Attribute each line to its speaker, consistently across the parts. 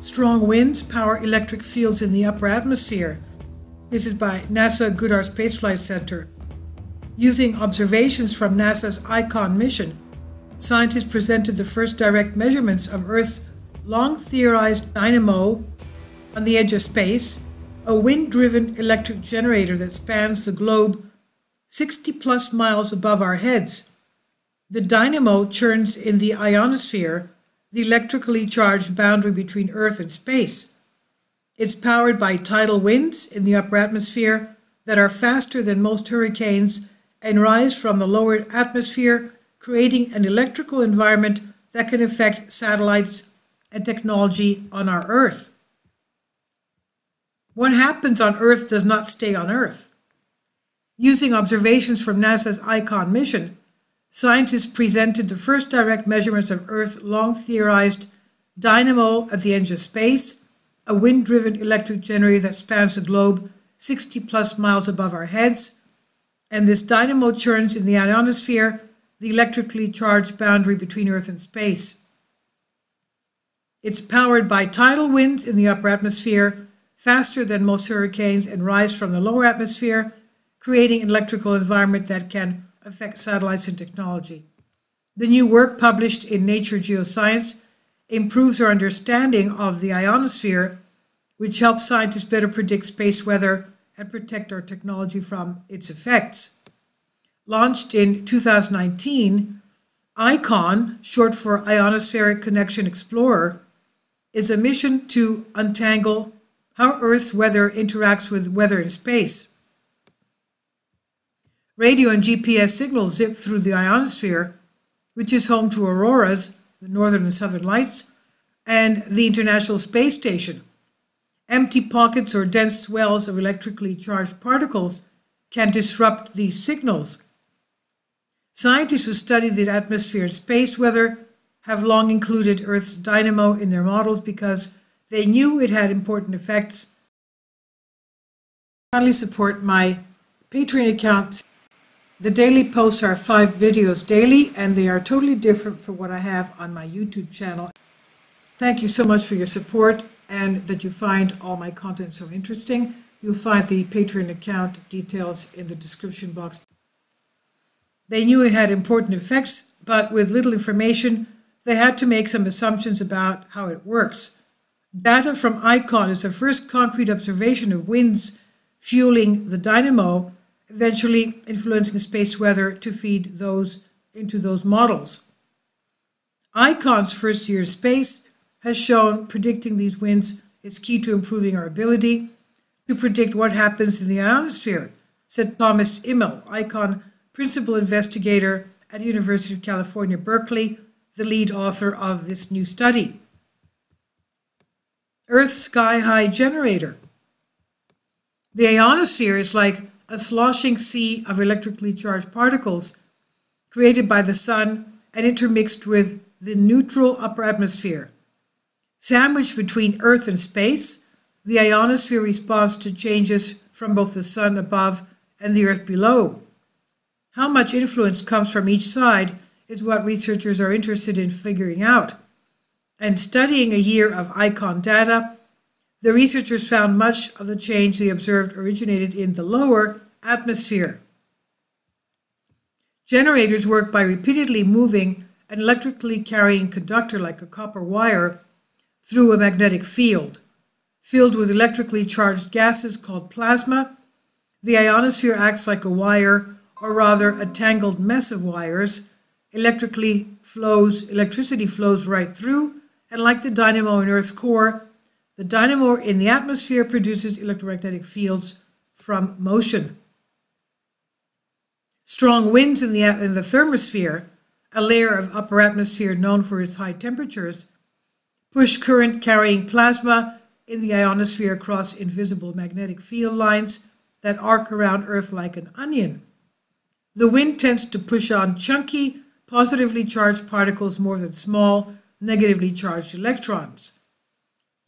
Speaker 1: Strong winds power electric fields in the upper atmosphere. This is by NASA Goddard Space Flight Center. Using observations from NASA's ICON mission, scientists presented the first direct measurements of Earth's long-theorized dynamo on the edge of space, a wind-driven electric generator that spans the globe 60-plus miles above our heads. The dynamo churns in the ionosphere, the electrically charged boundary between Earth and space. It's powered by tidal winds in the upper atmosphere that are faster than most hurricanes and rise from the lower atmosphere, creating an electrical environment that can affect satellites and technology on our Earth. What happens on Earth does not stay on Earth. Using observations from NASA's ICON mission, scientists presented the first direct measurements of Earth's long-theorized dynamo at the edge of space, a wind-driven electric generator that spans the globe 60-plus miles above our heads, and this dynamo churns in the ionosphere, the electrically charged boundary between Earth and space. It's powered by tidal winds in the upper atmosphere, faster than most hurricanes, and rise from the lower atmosphere, creating an electrical environment that can affect satellites and technology. The new work published in Nature Geoscience improves our understanding of the ionosphere, which helps scientists better predict space weather and protect our technology from its effects. Launched in 2019, ICON, short for Ionospheric Connection Explorer, is a mission to untangle how Earth's weather interacts with weather in space. Radio and GPS signals zip through the ionosphere, which is home to auroras, the northern and southern lights, and the International Space Station. Empty pockets or dense swells of electrically charged particles can disrupt these signals. Scientists who study the atmosphere and space weather have long included Earth's dynamo in their models because they knew it had important effects. Kindly support my Patreon account. The daily posts are 5 videos daily, and they are totally different from what I have on my YouTube channel. Thank you so much for your support and that you find all my content so interesting. You'll find the Patreon account details in the description box. They knew it had important effects, but with little information, they had to make some assumptions about how it works. Data from ICON is the first concrete observation of winds fueling the dynamo, eventually influencing space weather to feed those into those models. ICON's first year of space has shown predicting these winds is key to improving our ability to predict what happens in the ionosphere, said Thomas Immel, ICON principal investigator at the University of California, Berkeley, the lead author of this new study. Earth's sky-high generator. The ionosphere is like a sloshing sea of electrically charged particles created by the sun and intermixed with the neutral upper atmosphere. Sandwiched between Earth and space, the ionosphere responds to changes from both the sun above and the Earth below. How much influence comes from each side is what researchers are interested in figuring out. And studying a year of ICON data, the researchers found much of the change they observed originated in the lower atmosphere. Generators work by repeatedly moving an electrically carrying conductor like a copper wire through a magnetic field. Filled with electrically charged gases called plasma, the ionosphere acts like a wire, or rather a tangled mess of wires. Electricity flows right through, and like the dynamo in Earth's core, the dynamo in the atmosphere produces electromagnetic fields from motion. Strong winds in the thermosphere, a layer of upper atmosphere known for its high temperatures, push current-carrying plasma in the ionosphere across invisible magnetic field lines that arc around Earth like an onion. The wind tends to push on chunky, positively charged particles more than small, negatively charged electrons.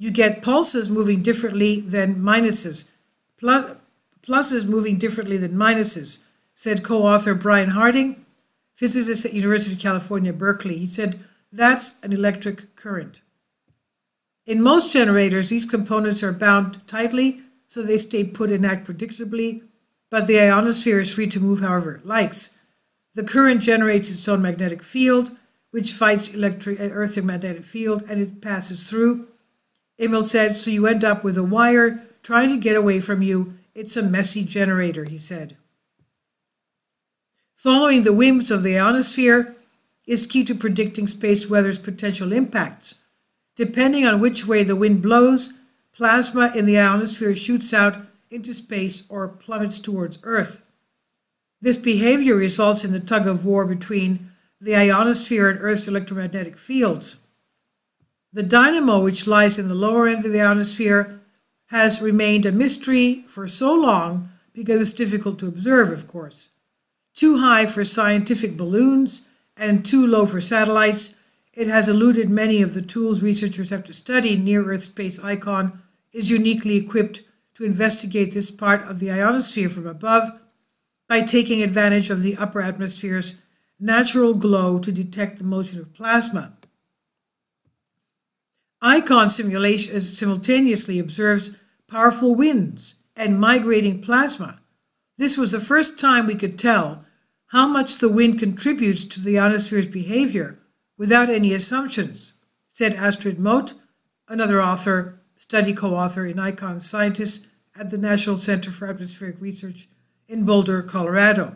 Speaker 1: You get pulses moving differently than minuses, pluses moving differently than minuses, said co-author Brian Harding, physicist at University of California, Berkeley. He said, that's an electric current. In most generators, these components are bound tightly so they stay put and act predictably, but the ionosphere is free to move however it likes. The current generates its own magnetic field, which fights Earth's magnetic field, and it passes through. Emil said, so you end up with a wire trying to get away from you. It's a messy generator, he said. Following the whims of the ionosphere is key to predicting space weather's potential impacts. Depending on which way the wind blows, plasma in the ionosphere shoots out into space or plummets towards Earth. This behavior results in the tug-of-war between the ionosphere and Earth's electromagnetic fields. The dynamo, which lies in the lower end of the ionosphere, has remained a mystery for so long because it's difficult to observe, of course. Too high for scientific balloons and too low for satellites, it has eluded many of the tools researchers have to study. Near-Earth Space Icon is uniquely equipped to investigate this part of the ionosphere from above by taking advantage of the upper atmosphere's natural glow to detect the motion of plasma. Icon simulation simultaneously observes powerful winds and migrating plasma. This was the first time we could tell how much the wind contributes to the ionosphere's behavior without any assumptions, said Astrid Mote, another author, study co-author in Icon scientist at the National Center for Atmospheric Research in Boulder, Colorado.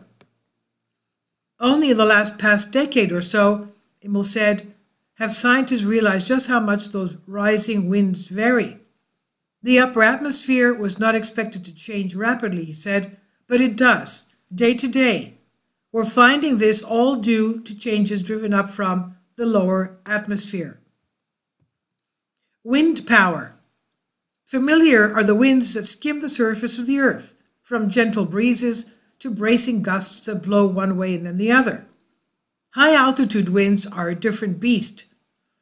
Speaker 1: Only in the past decade or so, Emil said, have scientists realized just how much those rising winds vary. The upper atmosphere was not expected to change rapidly, he said, but it does, day to day. We're finding this all due to changes driven up from the lower atmosphere. Wind power. Familiar are the winds that skim the surface of the Earth, from gentle breezes to bracing gusts that blow one way and then the other. High-altitude winds are a different beast.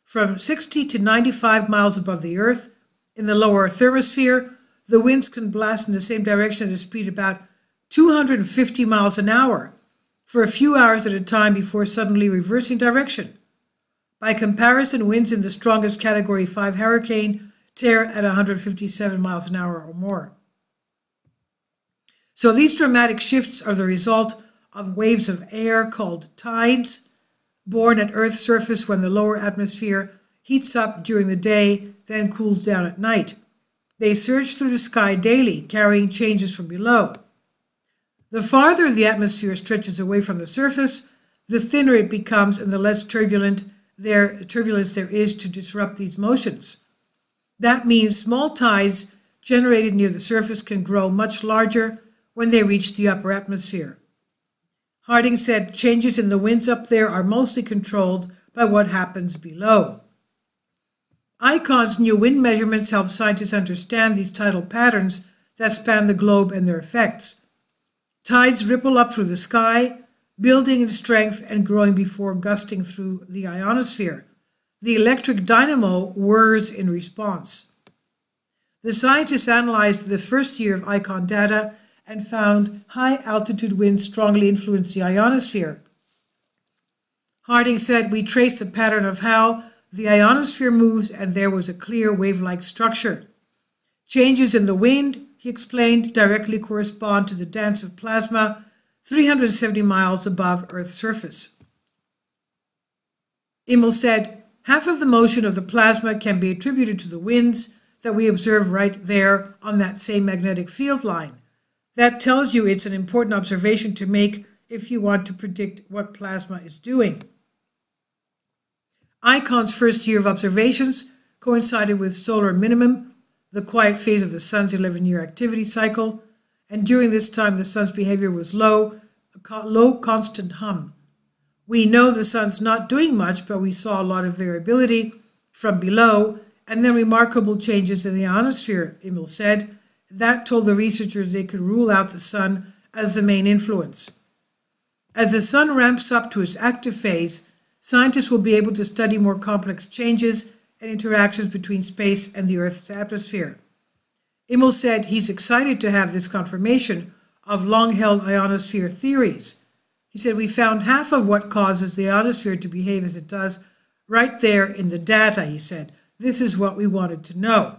Speaker 1: From 60 to 95 miles above the Earth, in the lower thermosphere, the winds can blast in the same direction at a speed about 250 miles an hour for a few hours at a time before suddenly reversing direction. By comparison, winds in the strongest Category 5 hurricane tear at 157 miles an hour or more. So these dramatic shifts are the result of waves of air called tides, born at Earth's surface when the lower atmosphere heats up during the day, then cools down at night. They surge through the sky daily, carrying changes from below. The farther the atmosphere stretches away from the surface, the thinner it becomes and the less turbulence there is to disrupt these motions. That means small tides generated near the surface can grow much larger when they reach the upper atmosphere. Harding said changes in the winds up there are mostly controlled by what happens below. ICON's new wind measurements help scientists understand these tidal patterns that span the globe and their effects. Tides ripple up through the sky, building in strength and growing before gusting through the ionosphere. The electric dynamo whirs in response. The scientists analyzed the first year of ICON data and found high-altitude winds strongly influence the ionosphere. Harding said, we traced the pattern of how the ionosphere moves and there was a clear wave-like structure. Changes in the wind, he explained, directly correspond to the dance of plasma 370 miles above Earth's surface. Emil said, half of the motion of the plasma can be attributed to the winds that we observe right there on that same magnetic field line. That tells you it's an important observation to make if you want to predict what plasma is doing. ICON's first year of observations coincided with solar minimum, the quiet phase of the sun's 11-year activity cycle, and during this time the sun's behavior was low, a low constant hum. We know the sun's not doing much, but we saw a lot of variability from below and then remarkable changes in the ionosphere, Emil said. That told the researchers they could rule out the sun as the main influence. As the sun ramps up to its active phase, scientists will be able to study more complex changes and interactions between space and the Earth's atmosphere. Emil said he's excited to have this confirmation of long-held ionosphere theories. He said, we found half of what causes the ionosphere to behave as it does right there in the data, he said. This is what we wanted to know.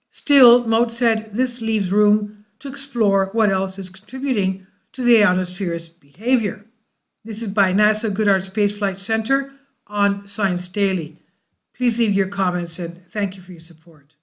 Speaker 1: Still, Mote said this leaves room to explore what else is contributing to the ionosphere's behavior. This is by NASA Goddard Space Flight Center on Science Daily. Please leave your comments and thank you for your support.